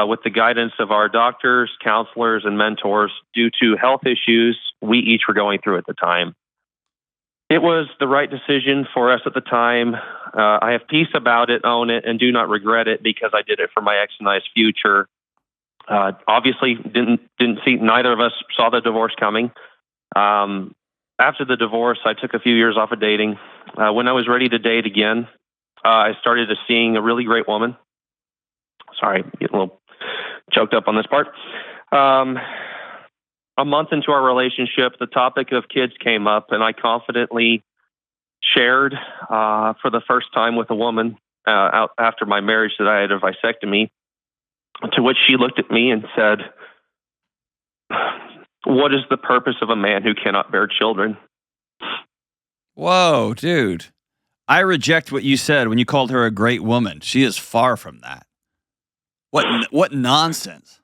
with the guidance of our doctors, counselors, and mentors due to health issues we each were going through at the time. It was the right decision for us at the time. I have peace about it, own it, and do not regret it because I did it for my ex and I's future. Obviously, neither of us saw the divorce coming. After the divorce, I took a few years off of dating. When I was ready to date again, I started seeing a really great woman. Sorry, getting a little choked up on this part. A month into our relationship, the topic of kids came up, and I confidently shared for the first time with a woman after my marriage that I had a vasectomy, to which she looked at me and said, "What is the purpose of a man who cannot bear children?" Whoa, dude. I reject what you said when you called her a great woman. She is far from that. What nonsense.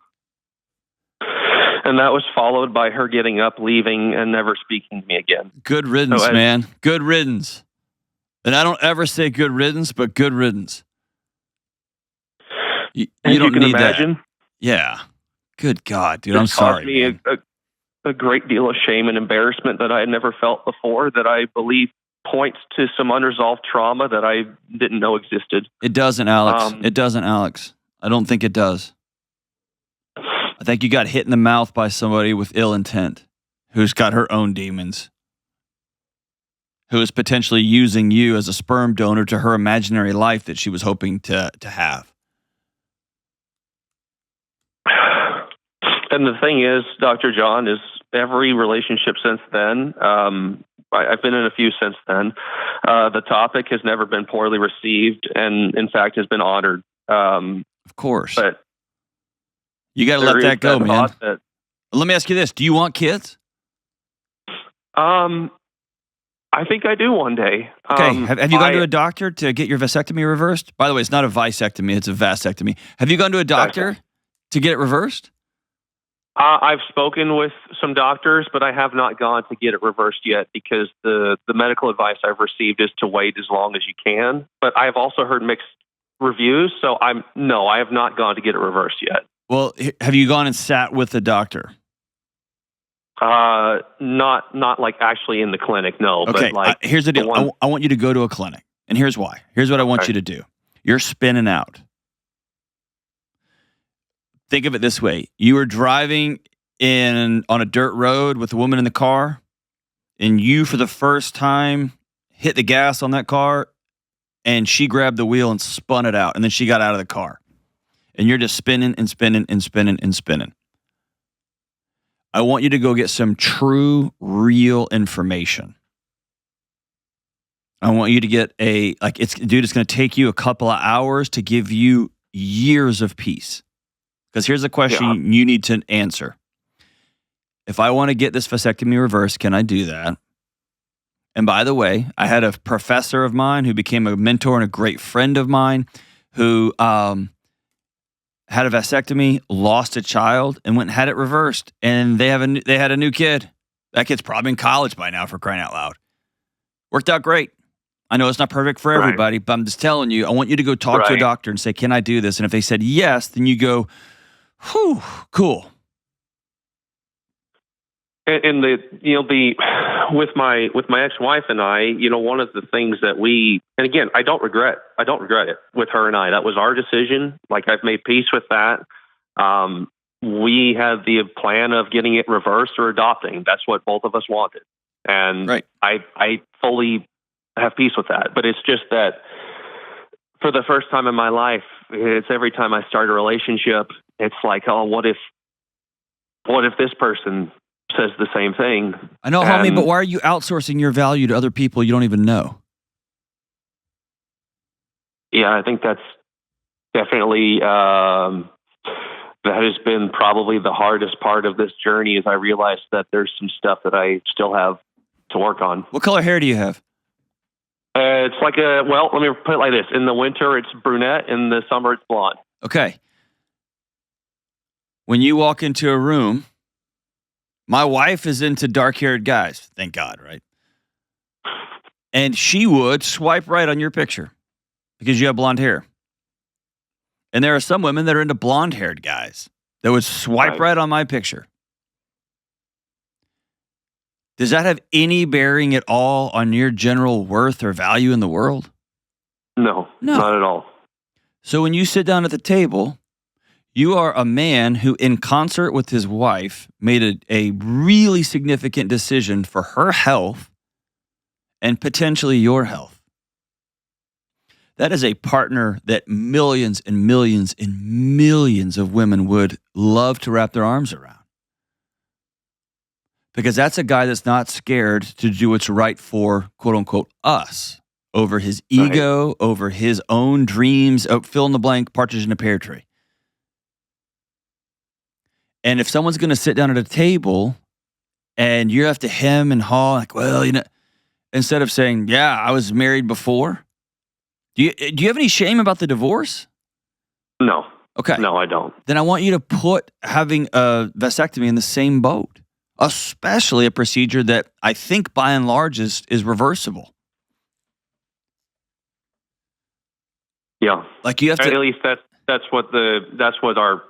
And that was followed by her getting up, leaving, and never speaking to me again. Good riddance, man. Good riddance. And I don't ever say good riddance, but good riddance. You don't can need imagine, that. Yeah. Good God, dude. I'm sorry. It caused me a great deal of shame and embarrassment that I had never felt before, that I believe points to some unresolved trauma that I didn't know existed. It doesn't, Alex. It doesn't, Alex. I don't think it does. I think you got hit in the mouth by somebody with ill intent who's got her own demons, who is potentially using you as a sperm donor to her imaginary life that she was hoping to have. And the thing is, Dr. John, is every relationship since then, I've been in a few since then, the topic has never been poorly received and, in fact, has been honored. Of course. But you got to let that go, man. Let me ask you this. Do you want kids? I think I do one day. Okay. Have you gone to a doctor to get your vasectomy reversed? By the way, it's not a vasectomy; it's a vasectomy. Have you gone to a doctor to get it reversed? I've spoken with some doctors, but I have not gone to get it reversed yet because the medical advice I've received is to wait as long as you can. But I've also heard mixed reviews, so I have not gone to get it reversed yet. Well, have you gone and sat with the doctor? Not like actually in the clinic, no. Okay, but like here's the deal. I want you to go to a clinic, and here's why. Here's what I want you to do. You're spinning out. Think of it this way. You were driving on a dirt road with a woman in the car, and you, for the first time, hit the gas on that car, and she grabbed the wheel and spun it out, and then she got out of the car. And you're just spinning and spinning and spinning and spinning. I want you to go get some true, real information. I want you to get it's going to take you a couple of hours to give you years of peace. Because here's the question you need to answer. If I want to get this vasectomy reversed, can I do that? And by the way, I had a professor of mine who became a mentor and a great friend of mine who had a vasectomy, lost a child, and went and had it reversed. And they had a new kid. That kid's probably in college by now, for crying out loud. Worked out great. I know it's not perfect for everybody, but I'm just telling you, I want you to go talk to a doctor and say, can I do this? And if they said yes, then you go, whew, cool. And with my ex-wife and I, one of the things that and again, I don't regret it with her and I. That was our decision. Like, I've made peace with that. We had the plan of getting it reversed or adopting. That's what both of us wanted. And I fully have peace with that. But it's just that for the first time in my life, it's every time I start a relationship, it's like, oh, what if this person says the same thing? I know, homie, but why are you outsourcing your value to other people you don't even know? Yeah, I think that's definitely, that has been probably the hardest part of this journey, is I realized that there's some stuff that I still have to work on. What color hair do you have? It's like let me put it like this. In the winter, it's brunette. In the summer, it's blonde. Okay. When you walk into a room, my wife is into dark-haired guys. Thank God, right? And she would swipe right on your picture because you have blonde hair. And there are some women that are into blonde-haired guys that would swipe right on my picture. Does that have any bearing at all on your general worth or value in the world? No, not at all. So when you sit down at the table, you are a man who, in concert with his wife, made a really significant decision for her health and potentially your health. That is a partner that millions and millions and millions of women would love to wrap their arms around. Because that's a guy that's not scared to do what's right for, quote unquote, us, over his ego, over his own dreams, fill in the blank, partridge in a pear tree. And if someone's going to sit down at a table and you have to hem and haw, like, well, instead of saying, yeah, I was married before. Do you have any shame about the divorce? No. Okay. No, I don't. Then I want you to put having a vasectomy in the same boat, especially a procedure that I think by and large is reversible. Yeah. Like, you have to, at least that's what our,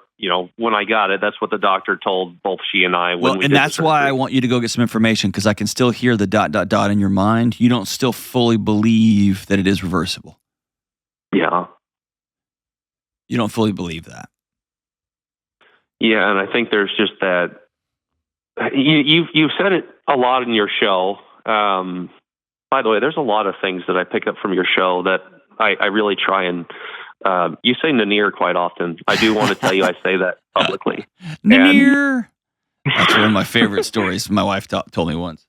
when I got it, that's what the doctor told both she and I. And that's why I want you to go get some information, because I can still hear the ... in your mind. You don't still fully believe that it is reversible. Yeah. You don't fully believe that. Yeah, and I think there's just that. You've said it a lot in your show. By the way, there's a lot of things that I pick up from your show that I really try and. You say Nanier quite often. I do want to tell you I say that publicly. Nanier. That's one of my favorite stories. My wife told me once.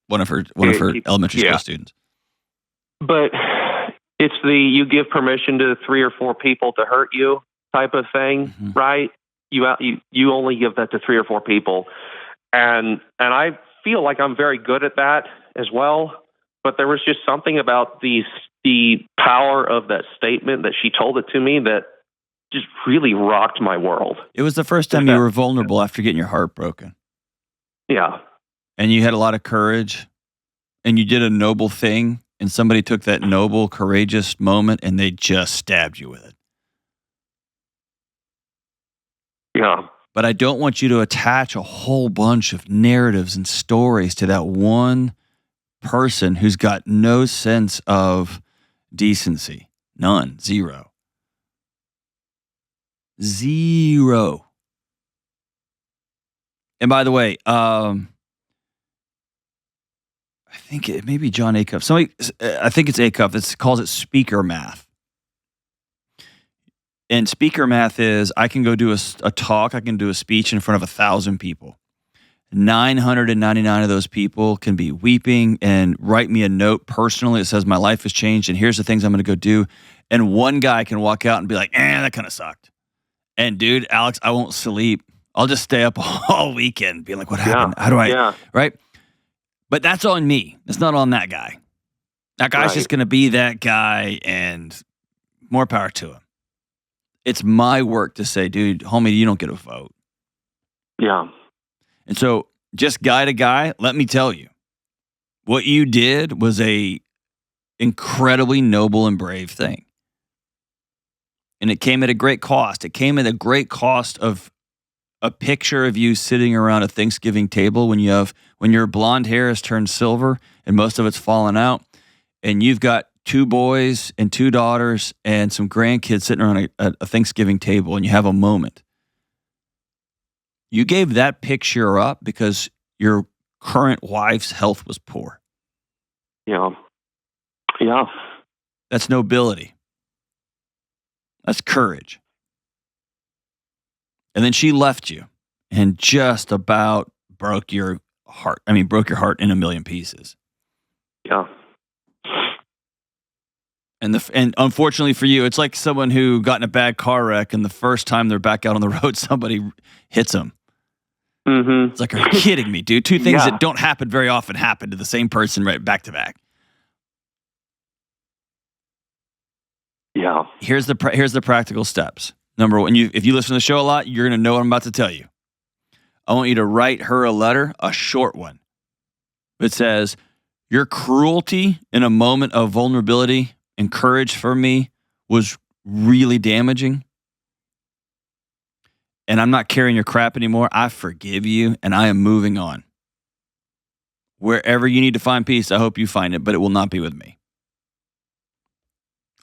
One of her elementary school students. But it's you give permission to 3 or 4 people to hurt you type of thing, right? You only give that to 3 or 4 people, and I feel like I'm very good at that as well. But there was just something about the power of that statement that she told it to me that just really rocked my world. It was the first time you were vulnerable after getting your heart broken. Yeah. And you had a lot of courage, and you did a noble thing, and somebody took that noble, courageous moment, and they just stabbed you with it. Yeah. But I don't want you to attach a whole bunch of narratives and stories to that one person who's got no sense of decency. None. Zero. And by the way, I think it may be John Acuff. I think it's Acuff. It calls it speaker math. And speaker math is I can go do a talk, I can do a speech in front of 1,000 people. 999 of those people can be weeping and write me a note personally that says my life has changed and here's the things I'm going to go do. And one guy can walk out and be like, that kind of sucked. And dude, Alex, I won't sleep. I'll just stay up all weekend being like, what happened? How do I, right? But that's on me. It's not on that guy. That guy's just going to be that guy and more power to him. It's my work to say, dude, homie, you don't get a vote. Yeah. And so just guy to guy, let me tell you, what you did was a incredibly noble and brave thing. And it came at a great cost. It came at a great cost of a picture of you sitting around a Thanksgiving table when your blonde hair has turned silver and most of it's fallen out, and you've got 2 boys and 2 daughters and some grandkids sitting around a Thanksgiving table, and you have a moment. You gave that picture up because your current wife's health was poor. Yeah. Yeah. That's nobility. That's courage. And then she left you and just about broke your heart. I mean, broke your heart in a million pieces. Yeah. And unfortunately for you, it's like someone who got in a bad car wreck and the first time they're back out on the road, somebody hits them. Mm-hmm. It's like, are you kidding me, dude? 2 things that don't happen very often happen to the same person right back to back. Yeah. Here's the practical steps. Number one, if you listen to the show a lot, you're going to know what I'm about to tell you. I want you to write her a letter, a short one. It says, your cruelty in a moment of vulnerability and courage for me was really damaging. And I'm not carrying your crap anymore. I forgive you and I am moving on. Wherever you need to find peace, I hope you find it, but it will not be with me.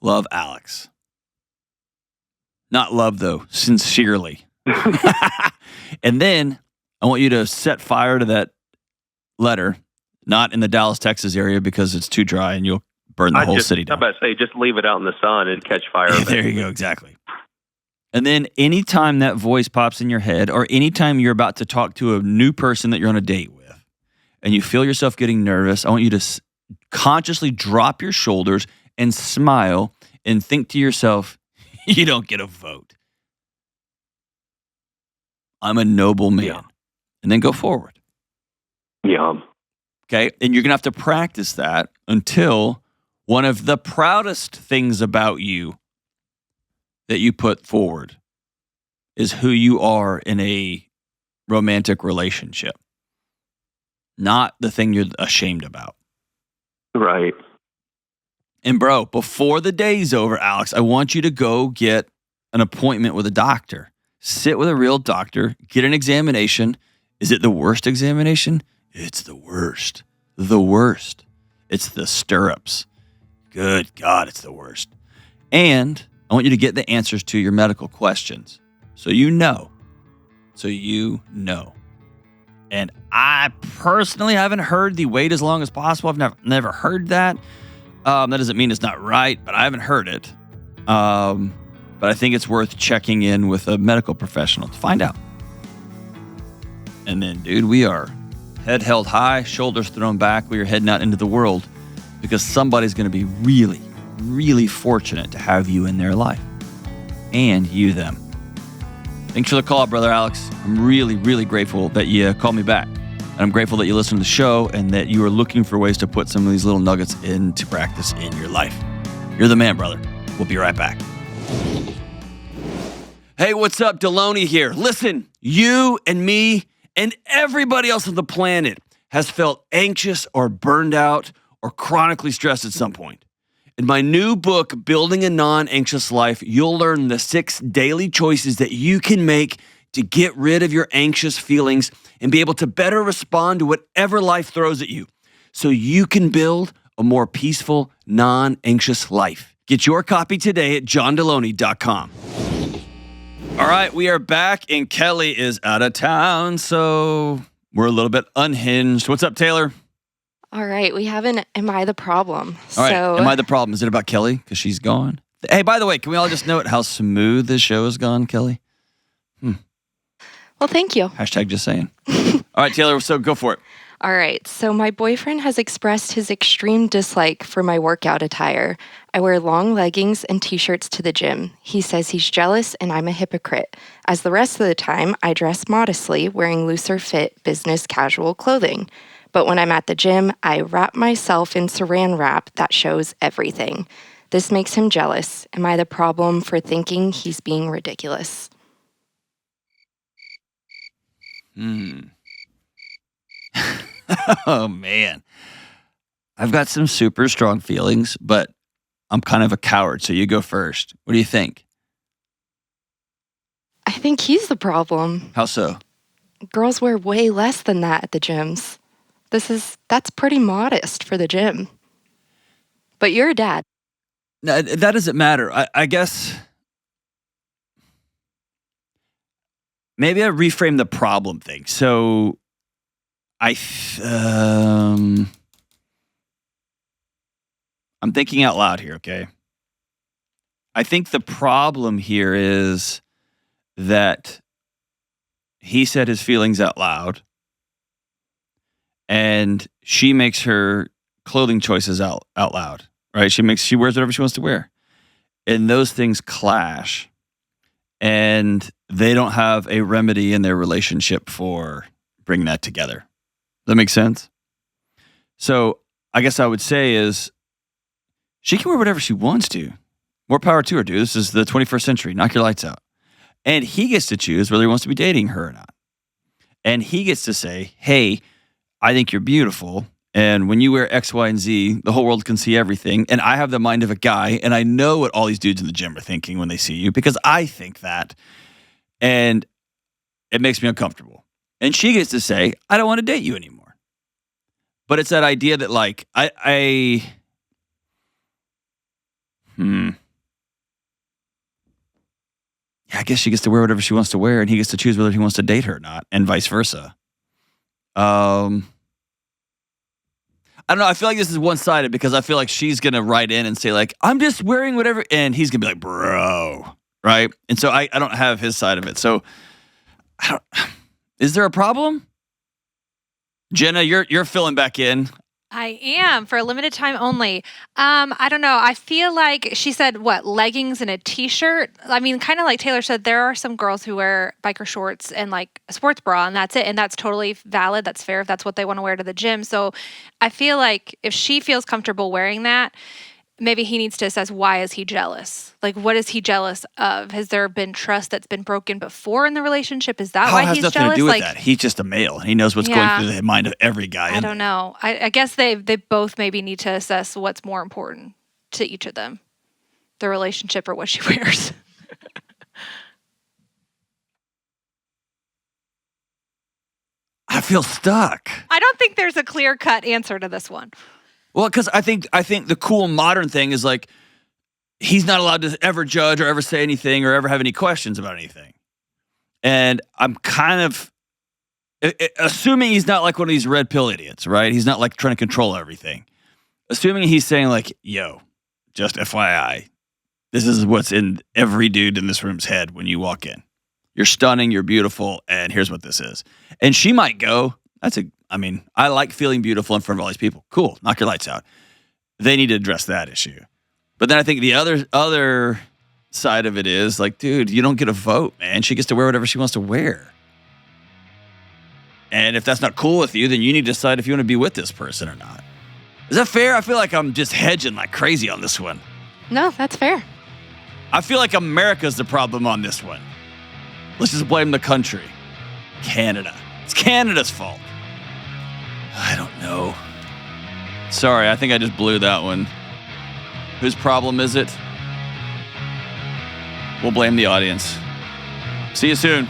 Love, Alex. Not love, though, sincerely. And then I want you to set fire to that letter, not in the Dallas, Texas area because it's too dry and you'll burn the whole city down. I'm about to say, just leave it out in the sun and catch fire. There you go, exactly. And then anytime that voice pops in your head or anytime you're about to talk to a new person that you're on a date with and you feel yourself getting nervous, I want you to consciously drop your shoulders and smile and think to yourself, you don't get a vote. I'm a noble man. Yeah. And then go forward. Yeah. Okay? And you're going to have to practice that until one of the proudest things about you that you put forward is who you are in a romantic relationship, not the thing you're ashamed about. Right. And bro, before the day's over, Alex, I want you to go get an appointment with a doctor. Sit with a real doctor, get an examination. Is it the worst examination? It's the worst. The worst. It's the stirrups. Good God, it's the worst. And I want you to get the answers to your medical questions. So you know. And I personally haven't heard the wait as long as possible. I've never heard that. That doesn't mean it's not right, but I haven't heard it. But I think it's worth checking in with a medical professional to find out. And then, dude, we are head held high, shoulders thrown back. We are heading out into the world because somebody's going to be really, really fortunate to have you in their life. And you them. Thanks for the call, Brother Alex. I'm really, really grateful that you called me back. And I'm grateful that you listen to the show and that you are looking for ways to put some of these little nuggets into practice in your life. You're the man, brother. We'll be right back. Hey, what's up? Delony here. Listen, you and me and everybody else on the planet has felt anxious or burned out or chronically stressed at some point. In my new book, Building a Non-Anxious Life, you'll learn the 6 daily choices that you can make to get rid of your anxious feelings and be able to better respond to whatever life throws at you so you can build a more peaceful, non-anxious life. Get your copy today at johndelony.com. All right, we are back, and Kelly is out of town, so we're a little bit unhinged. What's up, Taylor? All right, we have an Am I the Problem? All right, Am I the Problem? Is it about Kelly? Because she's gone. Hey, by the way, can we all just note how smooth this show has gone, Kelly? Well, thank you. Hashtag just saying. All right, Taylor, so go for it. All right, so my boyfriend has expressed his extreme dislike for my workout attire. I wear long leggings and t-shirts to the gym. He says he's jealous and I'm a hypocrite, as the rest of the time I dress modestly, wearing looser fit business casual clothing. But when I'm at the gym, I wrap myself in saran wrap that shows everything. This makes him jealous. Am I the problem for thinking he's being ridiculous? Oh, man. I've got some super strong feelings, but I'm kind of a coward, so you go first. What do you think? I think he's the problem. How so? Girls wear way less than that at the gyms. That's pretty modest for the gym. But you're a dad. No, that doesn't matter. I guess maybe I reframe the problem thing. So I'm thinking out loud here, okay? I think the problem here is that he said his feelings out loud, and she makes her clothing choices out loud, right? She wears whatever she wants to wear. And those things clash, and they don't have a remedy in their relationship for bringing that together. Does that make sense? So I guess I would say is she can wear whatever she wants to. More power to her, dude. This is the 21st century. Knock your lights out. And he gets to choose whether he wants to be dating her or not. And he gets to say, hey, I think you're beautiful. And when you wear X, Y, and Z, the whole world can see everything. And I have the mind of a guy. And I know what all these dudes in the gym are thinking when they see you because I think that. And it makes me uncomfortable. And she gets to say, I don't want to date you anymore. But it's that idea that like, I guess she gets to wear whatever she wants to wear and he gets to choose whether he wants to date her or not and vice versa. I don't know. I feel like this is one-sided because I feel like she's going to write in and say like, I'm just wearing whatever. And he's going to be like, bro. Right. And so I don't have his side of it. So is there a problem? Jenna, you're filling back in. I am for a limited time only. I don't know. I feel like she said, leggings and a t-shirt. I mean, kind of like Taylor said, there are some girls who wear biker shorts and like a sports bra and that's it. And that's totally valid. That's fair if that's what they want to wear to the gym. So I feel like if she feels comfortable wearing that, maybe he needs to assess why is he jealous? Like, what is he jealous of? Has there been trust that's been broken before in the relationship? Is that why he's jealous? Has nothing to do with that. He's just a male. He knows what's going through the mind of every guy. I don't know. I guess they both maybe need to assess what's more important to each of them, the relationship or what she wears. I feel stuck. I don't think there's a clear-cut answer to this one. Well, because I think the cool modern thing is like he's not allowed to ever judge or ever say anything or ever have any questions about anything. And I'm kind of assuming he's not like one of these red pill idiots, right? He's not like trying to control everything. Assuming he's saying like, yo, just FYI, this is what's in every dude in this room's head when you walk in. You're stunning, you're beautiful, and here's what this is. And she might go, I like feeling beautiful in front of all these people. Cool, knock your lights out. They need to address that issue. But then I think the other side of it is like, dude, you don't get a vote, man. She gets to wear whatever she wants to wear. And if that's not cool with you, then you need to decide if you want to be with this person or not. Is that fair? I feel like I'm just hedging like crazy on this one. No, that's fair. I feel like America's the problem on this one. Let's just blame the country. Canada. It's Canada's fault. I don't know. Sorry, I think I just blew that one. Whose problem is it? We'll blame the audience. See you soon.